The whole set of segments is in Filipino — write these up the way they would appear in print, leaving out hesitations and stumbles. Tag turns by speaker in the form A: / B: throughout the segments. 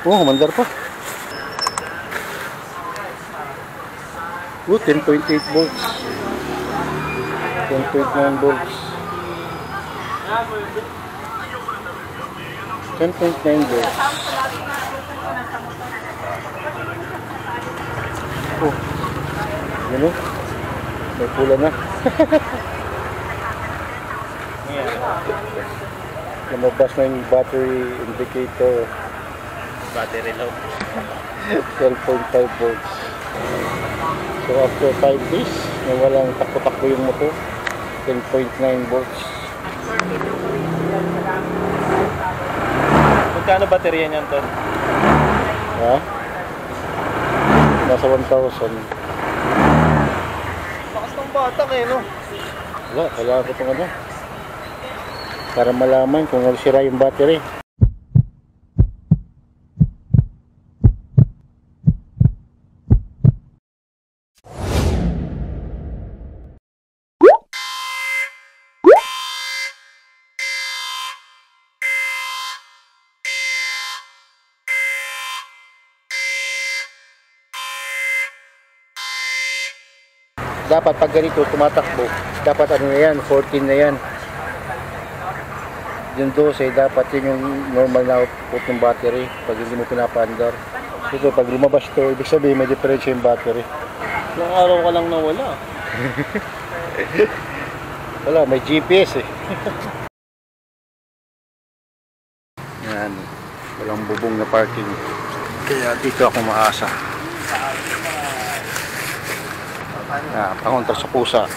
A: Oh, mandar pa. 10.8 volts. 10.9 volts. 10.9 volts. Oh, yun o. May pula na. Lumabas na yung battery indicator.
B: Battery low.
A: 12.5 volts. So after 5 days, na walang takbo-takbo yung motor, 10.9 volts.
B: Magkano baterya niyan, Ton?
A: Ha? Nasa 1,000.
B: Lakas ng batak eh, no?
A: Wala, kailangan ko itong ano. Para malaman kung sira yung battery. Dapat pag ganito tumatakbo, dapat ano na yan, 14 na yan. Yung 12, dapat yun yung normal na output ng battery pag hindi mo pinapaandar. Ito, pag lumabas to, ibig sabihin may difference yung battery.
B: Ilang araw ka lang nawala.
A: Wala, may GPS eh. Yan, walang bubong na parking. Kaya dito ako maasa. Pakontra sa pusa.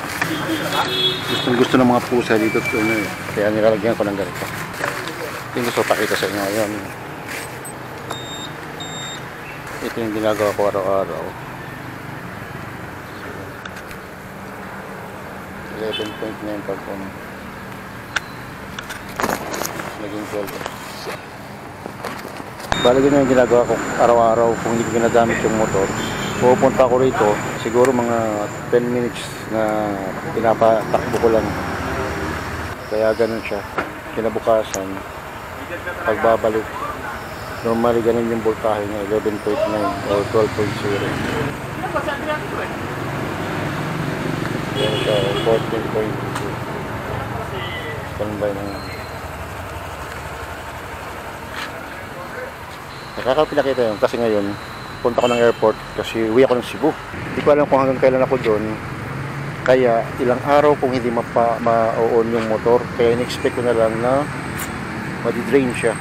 A: Gusto ng mga pusa dito eh. Kaya nilalagyan ko ng ganito. Ito gusto pakita sa inyo ngayon. Ito yung ginagawa ko araw-araw. 11.9 pag on. Naging 12. Bali ganyan yung ginagawa ko araw-araw kung hindi ko ginagamit yung motor. Pupunta ko rito, siguro mga 10 minutes na pinapatakbo ko lang. Kaya ganun siya. Kinabukasan, pagbabalik, normally ganun yung voltahe niya, 11.9 or 12.0. Yan siya, 14.2. Standby na nga. Nakakapinakita yun kasi ngayon, punta ko ng airport kasi uwi ako ng Cebu. Hindi ko alam kung hanggang kailan ako doon. Kaya ilang araw kung hindi ma-on yung motor. Kaya in-expect ko na lang na madi-drain siya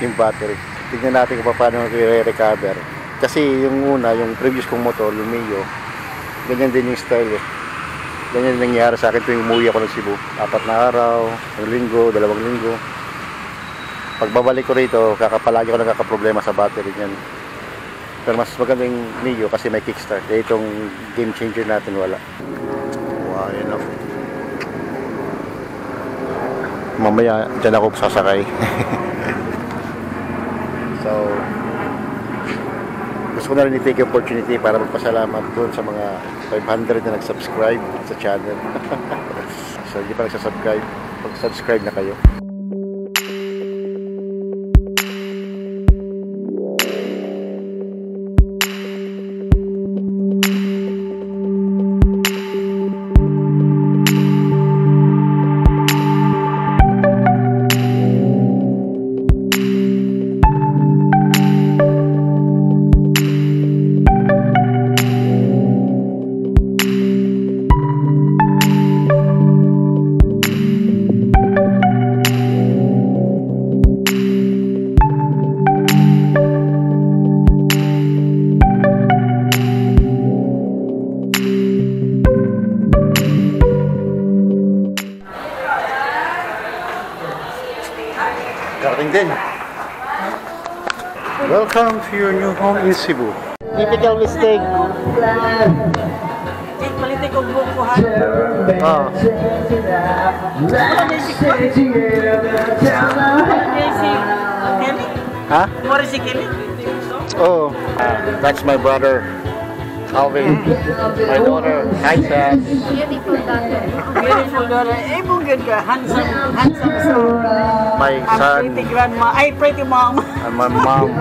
A: yung battery. Tignan natin kung paano i-recover. Kasi yung una, yung previous kong motor, yung Mio, ganyan din yung style eh. Ganyan din nangyari sa akin tuwing umuwi ako ng Cebu. 4 na araw, 1 linggo, 2 linggo. Pagbabalik ko rito, palagi ko nagkakaproblema sa battery niyan. Pero mas magandang Mio kasi may kickstart. Eh, itong game changer natin wala. Wow, yun ako. Mamaya dyan ako sasakay. So, gusto ko na rin i-take opportunity para magpasalamat doon sa mga 500 na nag-subscribe sa channel. So, hindi pa nagsasubscribe. Pag-subscribe na kayo. Karating din. Welcome to your new home in Cebu. Typical mistake.
C: Palitin ko bukuhan.
A: Oh. Huh?
C: Mori si Kelly?
A: Oh, that's my brother. Alvin, my daughter, Kaisa,
C: Beautiful daughter.
D: Beautiful daughter. Eh, good ka. Handsome son.
A: my
D: I'm
A: son,
D: pretty grandma. Ay, pretty mom.
A: and my mom,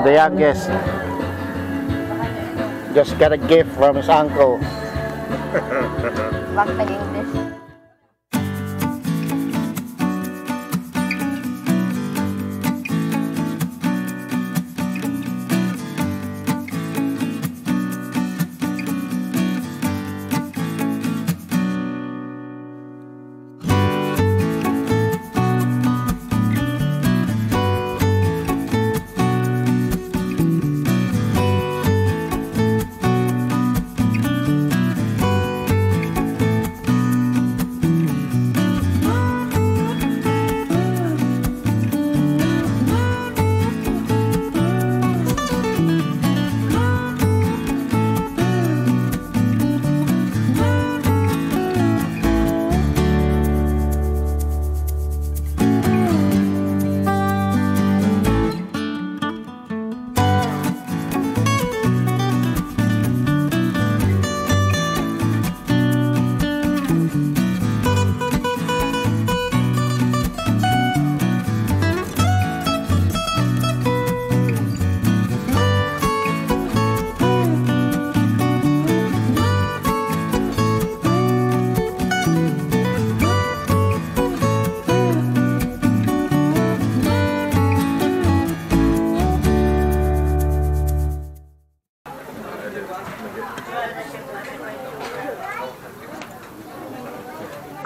A: the youngest. Just got a gift from his uncle.
C: Back to English.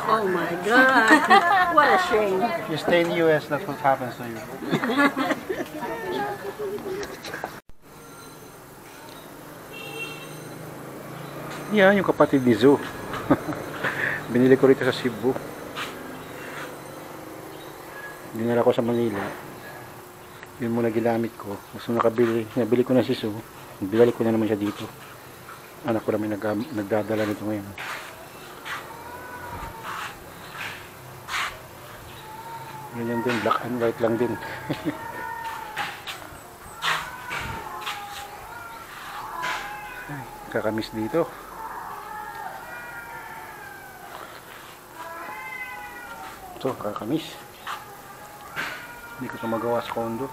D: Oh my God. What a shame.
A: If you stay in the US, that's what happens to you. Yan, yung kapatid ni Zo. Binili ko rito sa Cebu. Dinala ko sa Manila. Yun muna ginamit ko. Gusto nabili ko na si Zo. Binalik ko na naman siya dito. Anak ko naman nagdadala nito ngayon. Ganyan din, black and white lang din. Ay, kakamiss dito. So, kakamiss. Hindi ko ito magawa sa condo.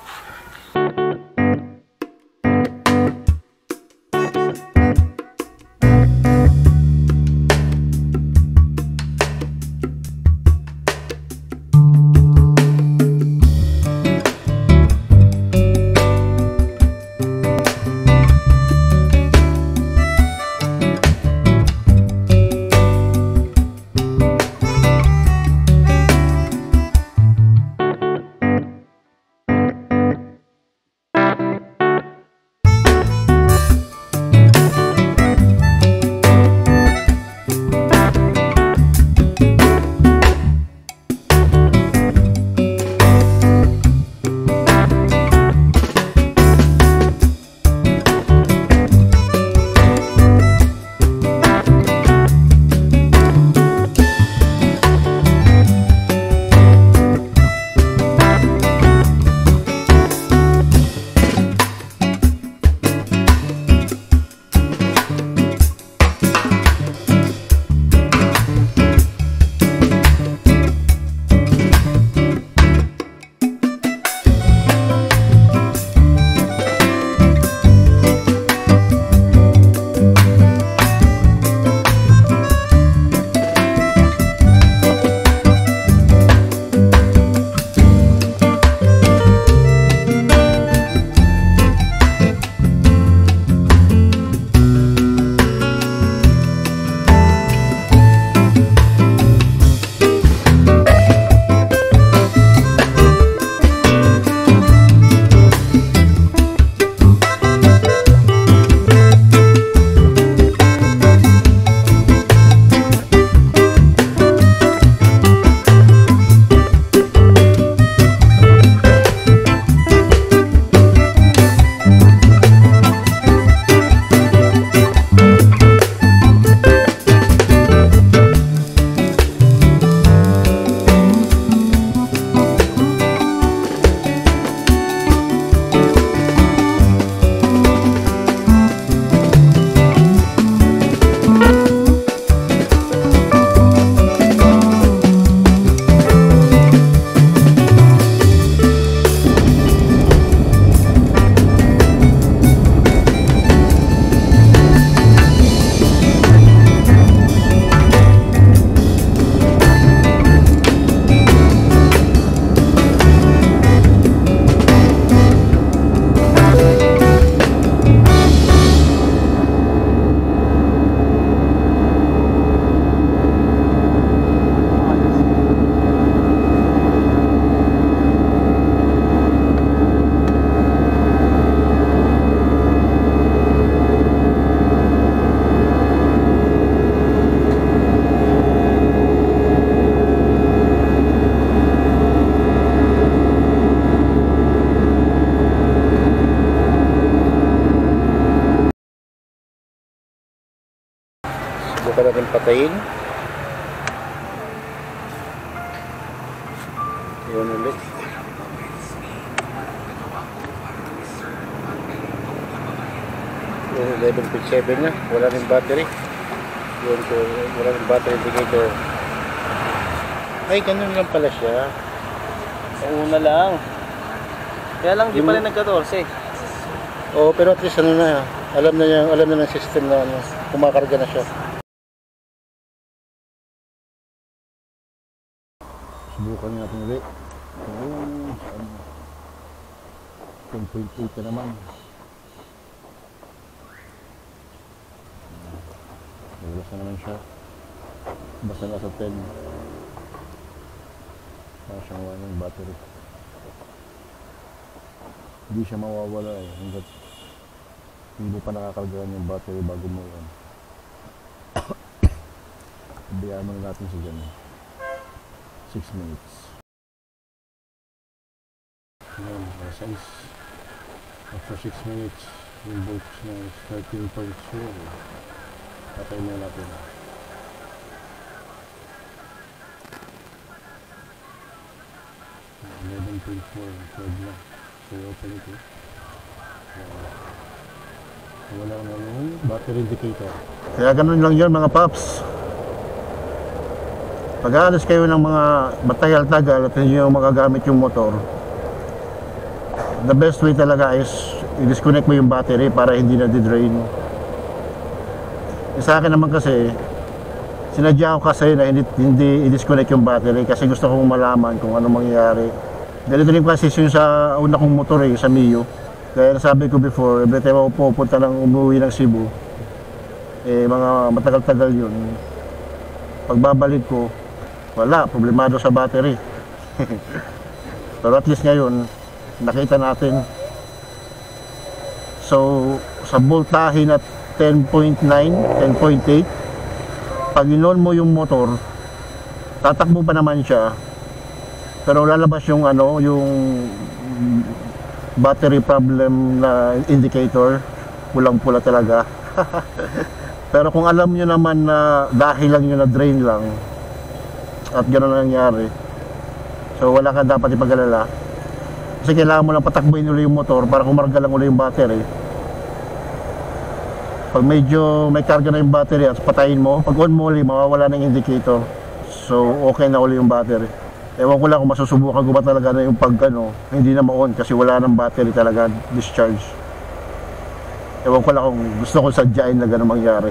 A: patayin. Yun ulit. Yung 11.7 na, wala rin battery. Yun ko, wala rin battery indicator. Ay, ganun lang pala siya.
B: Sa una lang. Kaya lang di pa rin nag-14.
A: Oo, pero at least ano na, alam na ng system na ano, kumakarga na siya. Subukan natin ulit. 10.8 na naman. Nagulas na naman siya. Basta nasa 10. Para siyang wala ng battery. Hindi siya mawawala eh. Hanggat hindi pa nakakargaan yung battery bago mo yan. Ibigyan mo na natin siya dyan. 6 minutes. Ayan, size. After 6 minutes, yung volts na is 13.0. Patay na natin. Eleven 11.4, 12 na. So, open ito. Wala nang battery indicator. Kaya ganun lang yun mga paps. Pag aalis kayo ng mga matagal-tagal at hindi nyo magagamit yung motor, the best way talaga is i-disconnect mo yung battery para hindi na di-drain. Sa akin naman kasi, sinadya ko kasi na hindi i-disconnect yung battery kasi gusto kong malaman kung ano mangyayari. Ganito rin kasi yung sa una kong motor sa Mio. Kaya nasabi ko before, every time ako pupunta ng umuwi ng Cebu, mga matagal-tagal yun. Pagbabalik ko, wala, problemado sa battery. Pero at least ngayon, nakita natin. So, sa voltahe na 10.9, 10.8, pag inon mo yung motor, tatakbo pa naman siya. Pero lalabas yung yung battery problem na indicator, pulang-pula talaga. Pero kung alam nyo naman na dahil lang yun na drain lang at gano'n na nangyari, so wala ka dapat ipag-alala. Kasi kailangan mo lang patakbuhin ulit yung motor para kumarga lang ulit yung battery. Pag medyo may karga na yung battery at patayin mo, pag on mo ulit, mawawala ng indicator. So okay na ulit yung battery. Ewan ko lang kung masusubukan ko ba talaga na yung pag hindi na ma-on kasi wala ng battery talaga, discharge. Ewan ko lang kung gusto ko sadyain na gano'n mangyari.